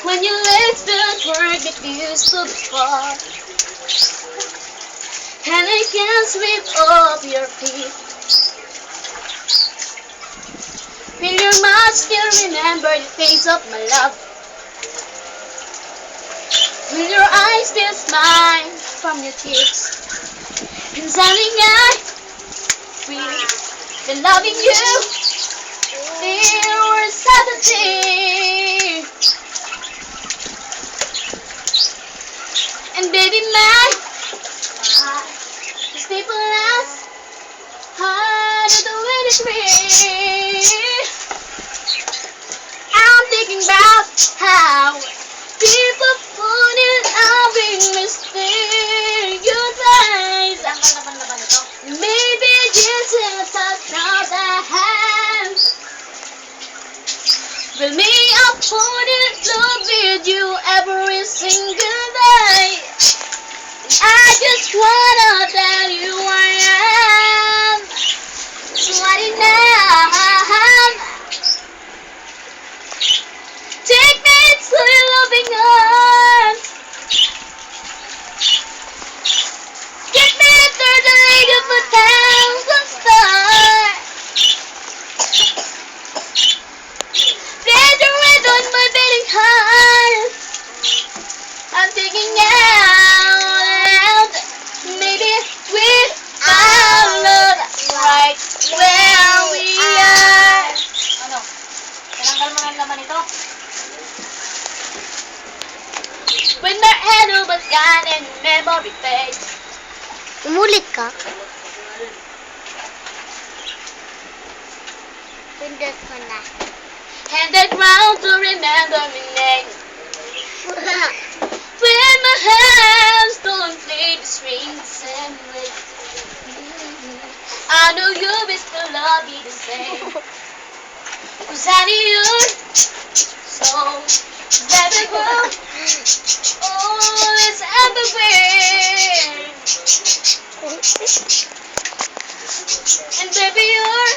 When your legs don't work, it used to be far. And I can't sweep off your feet. Will your mouth still remember the face of my love? Will your eyes still smile from your tears? And darling, I really been loving you. There was Saturday. And baby, my heart is deeper last heart of the winter tree. I'm thinking about how people put it up in mysterious ways. Maybe just a touch of the hand. Will me up put it love with you every single day. I just wanna tell you I am sliding down. Take me to your loving arms. Get me through the light of a thousand stars. Play the rhythm on my beating heart. I'm thinking out. Maybe we found love right where we are. Ano? Tinanggal mo ng laman ito? When my head was gone and memory fades. Umulit ka? Pindot ko na. And the ground to remember my name. When my hands don't play the strings the same way. I know you will still love me the same. Cause I need you so very well. Oh, it's everywhere. And baby, you're